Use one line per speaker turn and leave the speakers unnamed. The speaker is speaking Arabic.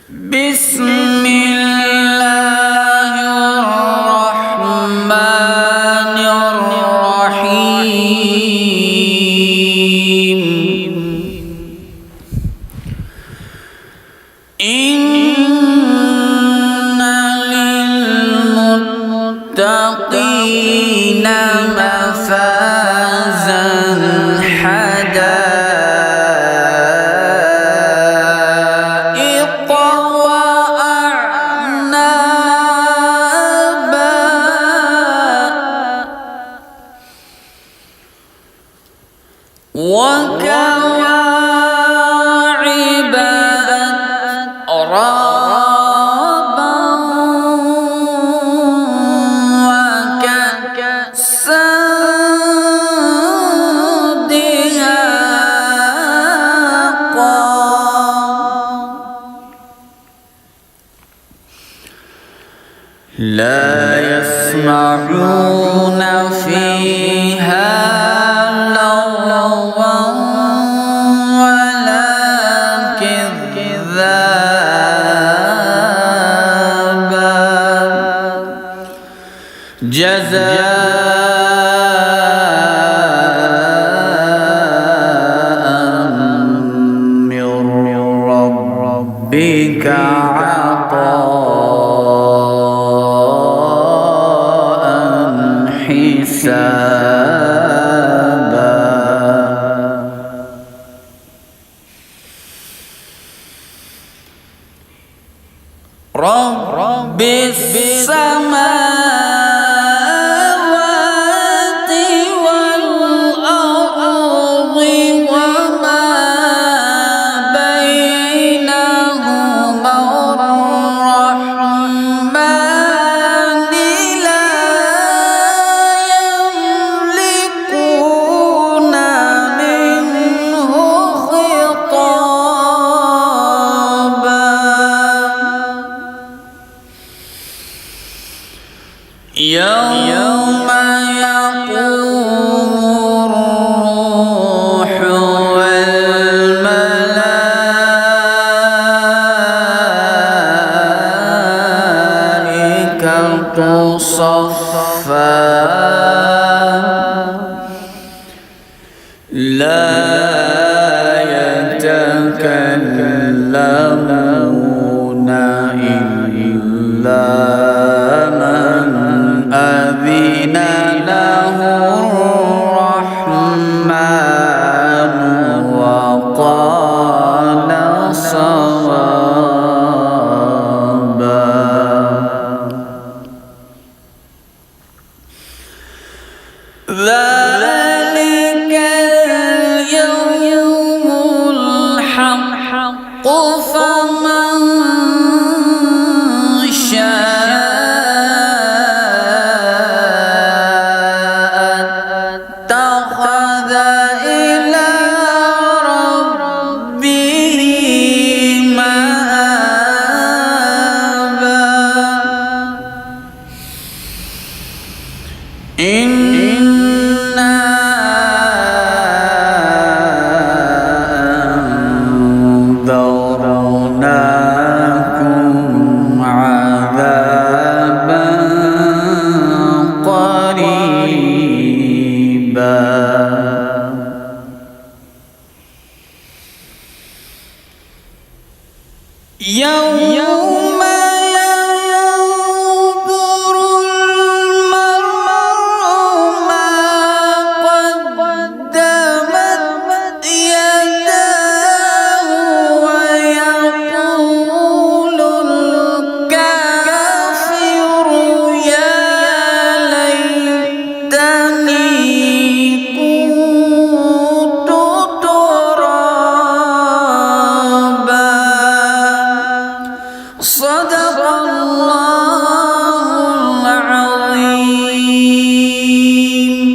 بسم الله الرحمن الرحيم إن للمتقين مفازا حدائق وأعنابا وكواعب أترابا وكأسا دهاقا لا يسمعون فيها لغوا ولا كذابا جزاء من ربك عطاء حسابا رب السماوات والأرض وما بينهما الرحمن لا يملكون منه خطابا يوم يقوم الروح والملائكة صفا لا يتكلمون إلا من أذن له الرحمن وقال صوابا ذلك اليوم الحق فمن اتخذ إلى ربه مآبا إنا أنذرناكم عذابا قريبا يوم